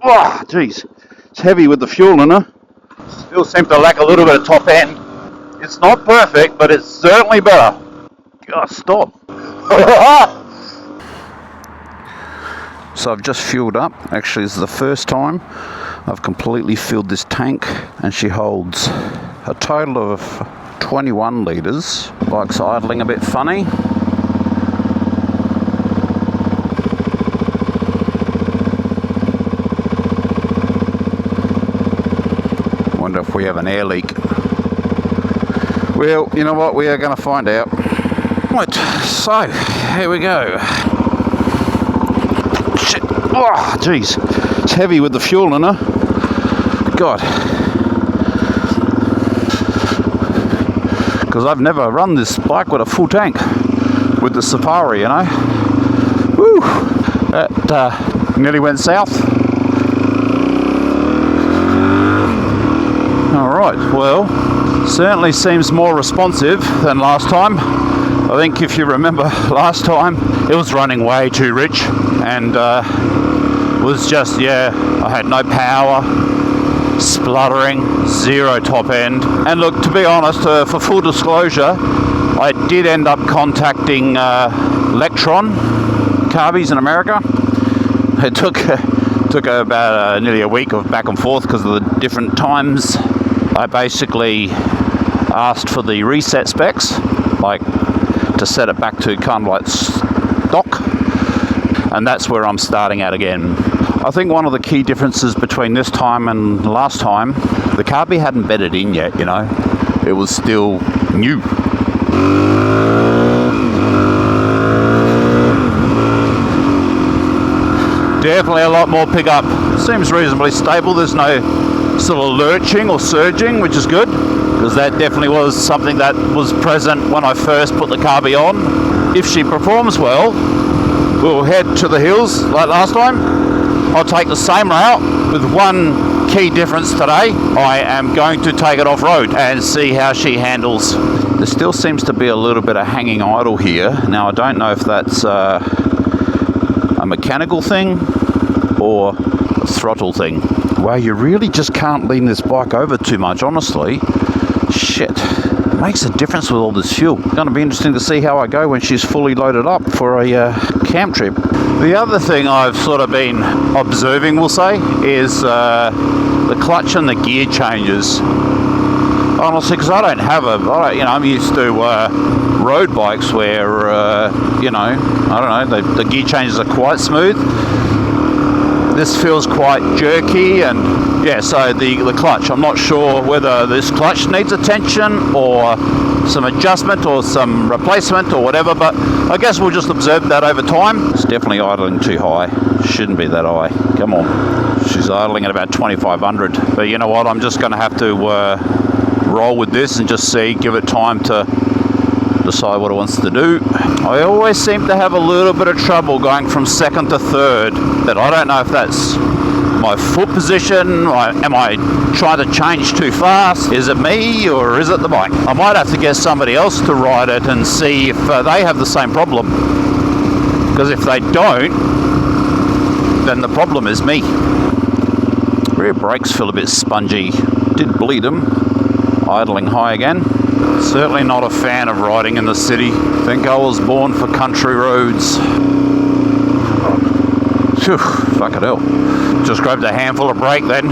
Oh, geez. It's heavy with the fuel in her. Still seems to lack a little bit of top end. It's not perfect, but it's certainly better. God, stop. So I've just fueled up. Actually, this is the first time I've completely filled this tank, and she holds a total of 21 litres. Bike's idling a bit funny. Wonder if we have an air leak. Well, you know what? We are going to find out. Right, so here we go. Shit. Oh, jeez. It's heavy with the fuel in her. God. Because I've never run this bike with a full tank. With the Safari, you know. Woo! That nearly went south. Alright, well, certainly seems more responsive than last time. I think if you remember last time, it was running way too rich and was just, I had no power, spluttering, zero top end. And look, to be honest, for full disclosure, I did end up contacting Electron carbies in America. It took about nearly a week of back and forth because of the different times. I basically asked for the reset specs, like to set it back to kind of like stock, and that's where I'm starting at again. I think one of the key differences between this time and last time, the carby hadn't bedded in yet, you know. It was still new. Definitely a lot more pickup. Seems reasonably stable. There's no sort of lurching or surging, which is good, because that definitely was something that was present when I first put the carby on. If she performs well, we'll head to the hills like last time. I'll take the same route with one key difference today. I am going to take it off-road and see how she handles. There still seems to be a little bit of hanging idle here. Now, I don't know if that's a mechanical thing or a throttle thing. Well, you really just can't lean this bike over too much, honestly. Shit. It makes a difference with all this fuel. It's going to be interesting to see how I go when she's fully loaded up for a camp trip. The other thing I've sort of been observing, we'll say, is the clutch and the gear changes. Honestly, because I don't have I'm used to road bikes where, I don't know, the gear changes are quite smooth. This feels quite jerky, and so the clutch, I'm not sure whether this clutch needs attention or some adjustment or some replacement or whatever, but I guess we'll just observe that over time. It's definitely idling too high. Shouldn't be that high. Come on. She's idling at about 2,500, but you know what, I'm just going to have to roll with this and just give it time to decide what it wants to do. I always seem to have a little bit of trouble going from second to third, but I don't know if that's my foot position. Am I trying to change too fast? Is it me or is it the bike? I might have to get somebody else to ride it and see if they have the same problem, because if they don't, then the problem is me. Rear brakes feel a bit spongy. Did bleed them. Idling high again. Certainly not a fan of riding in the city. Think I was born for country roads. Phew, fuck it hell. Just grabbed a handful of brake then.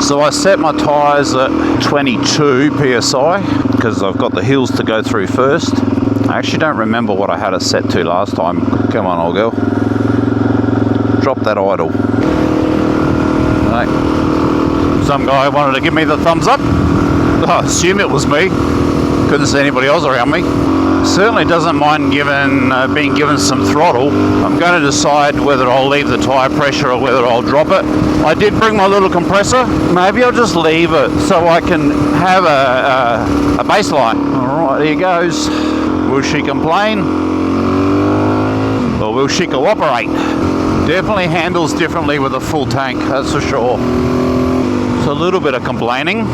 So I set my tyres at 22 PSI because I've got the hills to go through first. I actually don't remember what I had it set to last time. Come on, old girl. Drop that idle. Right. Some guy wanted to give me the thumbs up. I assume it was me. Couldn't see anybody else around me. Certainly doesn't mind being given some throttle. I'm going to decide whether I'll leave the tyre pressure or whether I'll drop it. I did bring my little compressor. Maybe I'll just leave it so I can have a baseline. Alright, here goes. Will she complain? Or will she cooperate? Definitely handles differently with a full tank, that's for sure. It's a little bit of complaining.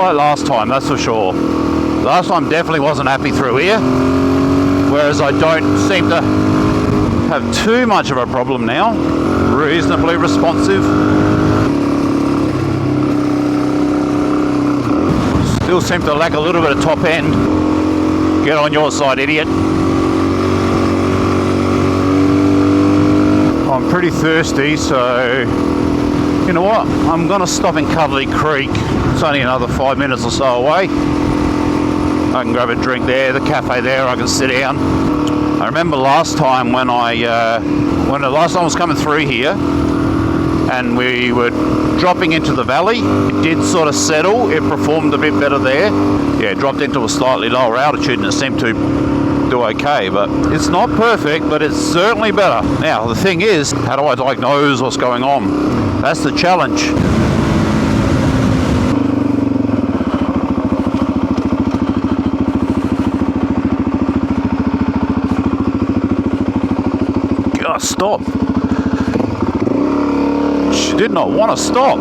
like last time, that's for sure. Last time definitely wasn't happy through here, whereas I don't seem to have too much of a problem now. Reasonably responsive. Still seem to lack a little bit of top end. Get on your side, idiot. I'm pretty thirsty, so you know what? I'm going to stop in Cuddly Creek. It's only another 5 minutes or so away. I can grab a drink there, the cafe there, I can sit down. I remember last time when the last time I was coming through here and we were dropping into the valley, it did sort of settle, it performed a bit better there. Yeah, it dropped into a slightly lower altitude and it seemed to do okay, but it's not perfect, but it's certainly better. Now, the thing is, how do I diagnose what's going on? That's the challenge. God, stop. She did not want to stop.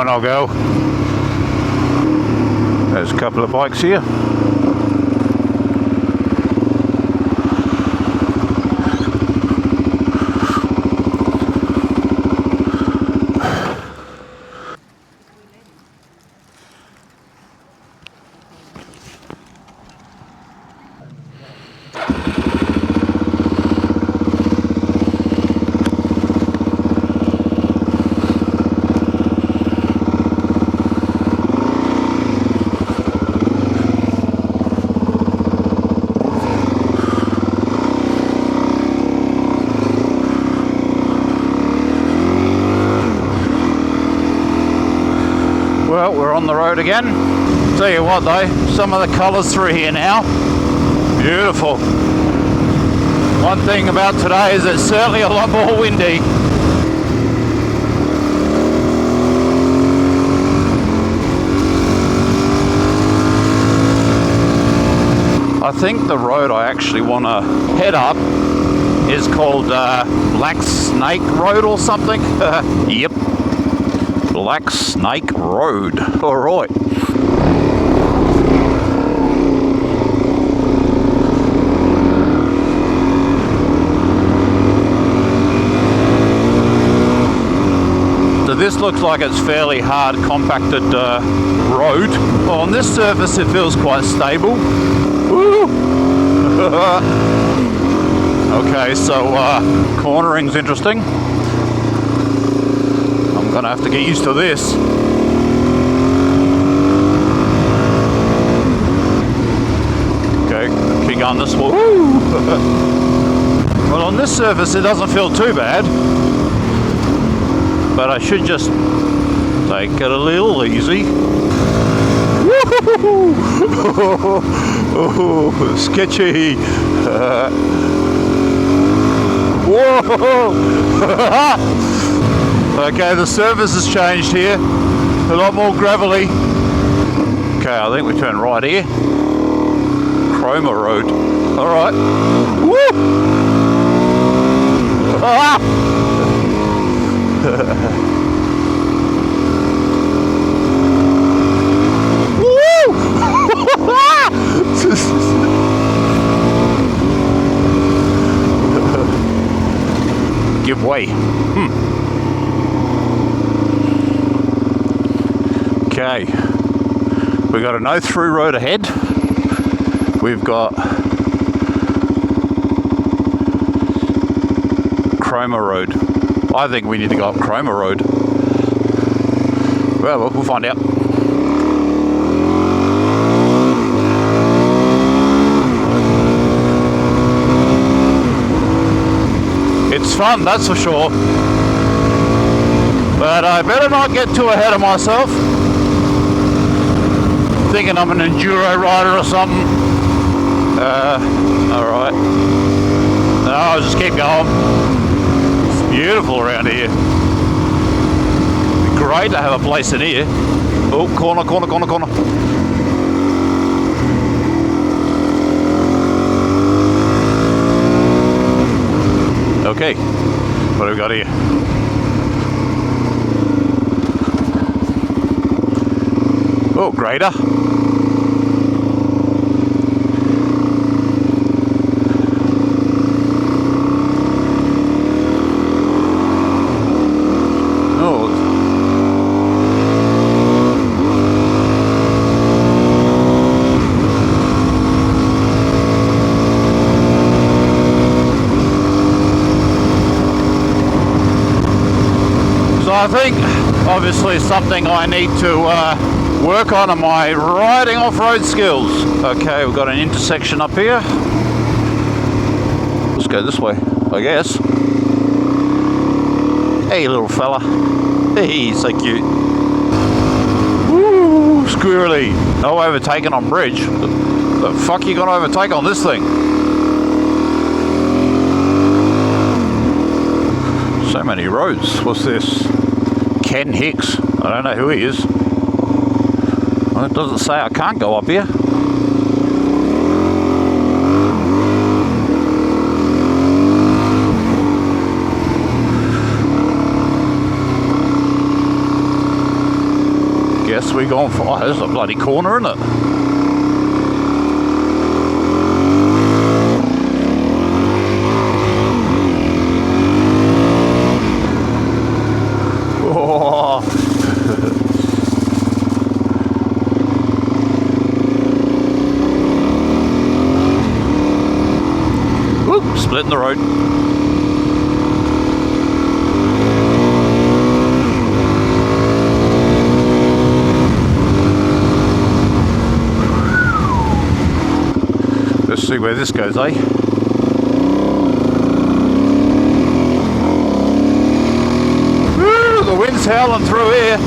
I'll go. There's a couple of bikes here. Well, we're on the road again. Tell you what though, some of the colours through here now, beautiful. One thing about today is it's certainly a lot more windy. I think the road I actually want to head up is called Black Snake Road or something. Yep. Black Snake Road. All right. So this looks like it's fairly hard, compacted road. Well, on this surface, it feels quite stable. Woo! Okay, so cornering's interesting. Gonna have to get used to this. Okay, keep going this way. Well, on this surface it doesn't feel too bad, but I should just take it a little easy. Oh, sketchy. Whoa! Okay, the surface has changed here. A lot more gravelly. Okay, I think we turn right here. Chroma Road. Alright. Woo! Ah! Woo! Give way. Okay, We've got a no through road ahead. We've got Cromer Road. I think we need to go up Cromer Road. Well, we'll find out. It's fun, that's for sure. But I better not get too ahead of myself. Thinking I'm an enduro rider or something. Alright. No, I'll just keep going. It's beautiful around here. It'd be great to have a place in here. Oh, corner, corner, corner, corner. Okay, what have we got here? Oh, grader. I think obviously something I need to work on my riding off-road skills. Okay, we've got an intersection up here. Let's go this way, I guess. Hey, little fella. Hey, so cute. Woo, squirrely. No overtaking on bridge. The fuck you gonna overtake on this thing? So many roads. What's this? Ken Hicks. I don't know who he is. Well, it doesn't say I can't go up here. Guess we're going for... Oh, there's a bloody corner, isn't it? Splitting the road. Let's see where this goes, eh? Woo, the wind's howling through here.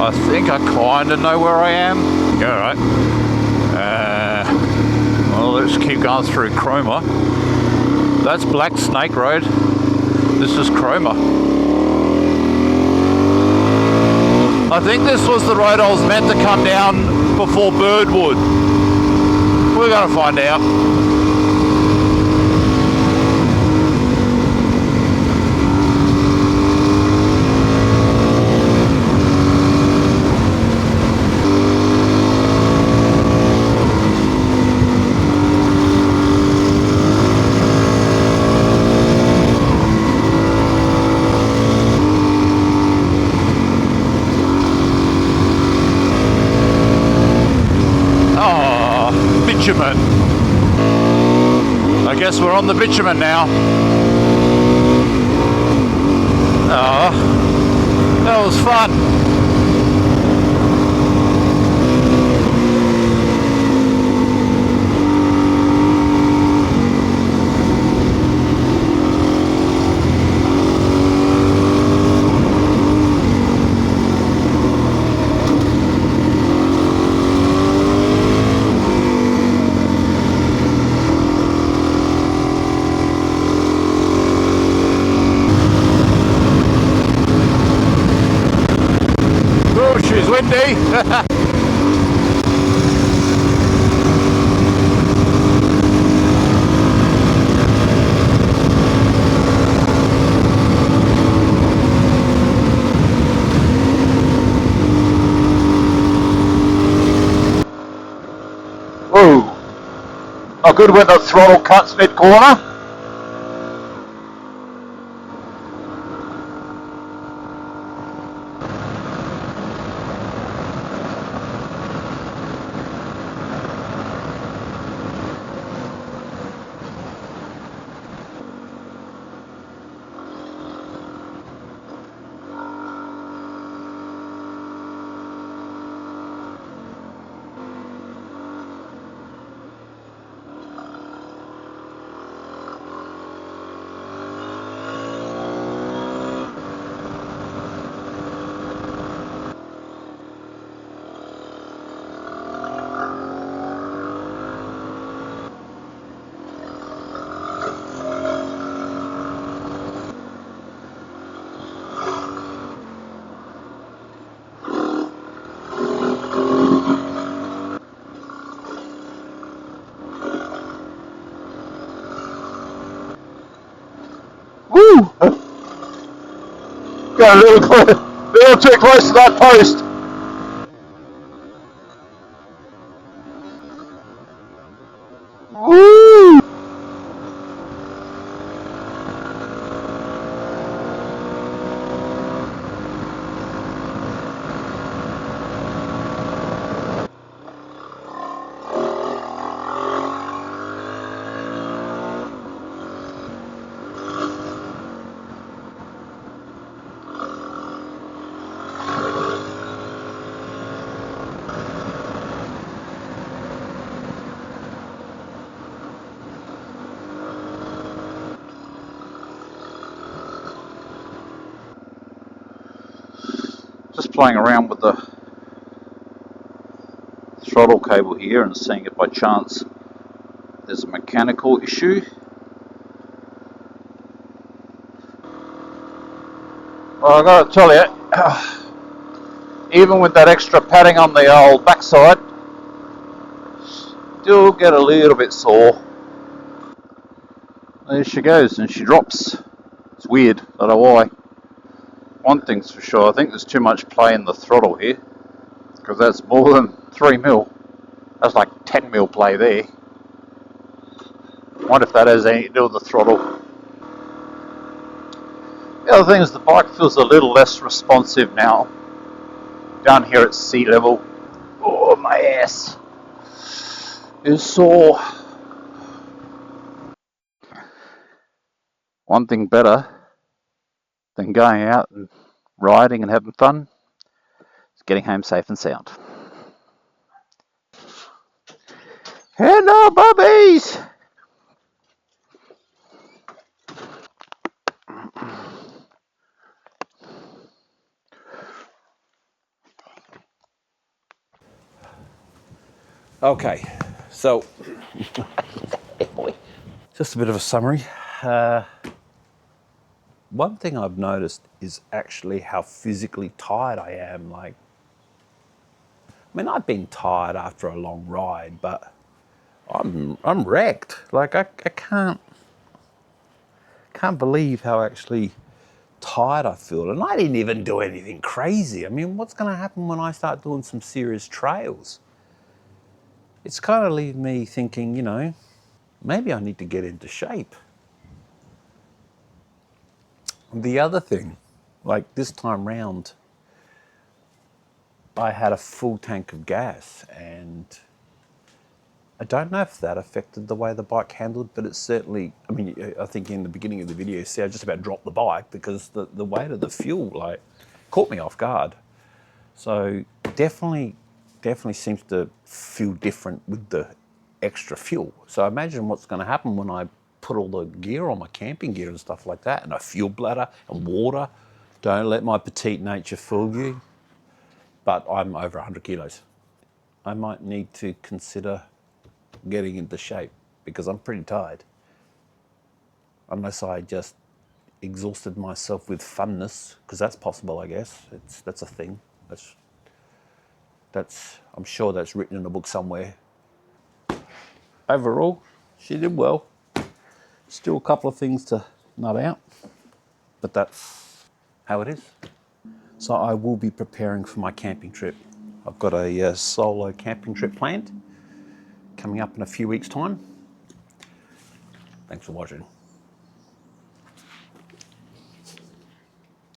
I think I kind of know where I am. Yeah, alright. Well, let's keep going through Cromer. That's Black Snake Road. This is Cromer. I think this was the road I was meant to come down before Birdwood. We're going to find out. Bitumen. I guess we're on the bitumen now. Oh, that was fun. Windy. Whoa. not good when the throttle cuts mid-corner. Woo! Got a little too close to that post. Woo! Just playing around with the throttle cable here and seeing if by chance there's a mechanical issue. Well, I've got to tell you, even with that extra padding on the old backside, still get a little bit sore. There she goes, and she drops. It's weird, I don't know why. One thing's for sure, I think there's too much play in the throttle here, because that's more than 3 mil. That's like 10 mil play there. I wonder if that has anything to do with the throttle. The other thing is the bike feels a little less responsive now. Down here at sea level. Oh, my ass is sore. One thing better than going out and riding and having fun is getting home safe and sound. Hello, bubbies! Okay, so just a bit of a summary. One thing I've noticed is actually how physically tired I am. Like, I mean, I've been tired after a long ride, but I'm wrecked. Like, I can't believe how actually tired I feel. And I didn't even do anything crazy. I mean, what's going to happen when I start doing some serious trails? It's kind of leaving me thinking, you know, maybe I need to get into shape. The other thing, like this time round, I had a full tank of gas, and I don't know if that affected the way the bike handled, but it certainly, I mean, I think in the beginning of the video, you see I just about dropped the bike because the weight of the fuel, like, caught me off guard. So definitely seems to feel different with the extra fuel. So imagine what's going to happen when I put all the gear on, my camping gear and stuff like that, and a fuel bladder and water. Don't let my petite nature fool you, but I'm over 100 kilos. I might need to consider getting into shape because I'm pretty tired. Unless I just exhausted myself with funness, because that's possible, I guess. That's a thing. That's I'm sure that's written in a book somewhere. Overall, she did well. Still a couple of things to nut out, but that's how it is. So I will be preparing for my camping trip. I've got a solo camping trip planned coming up in a few weeks' time. Thanks for watching.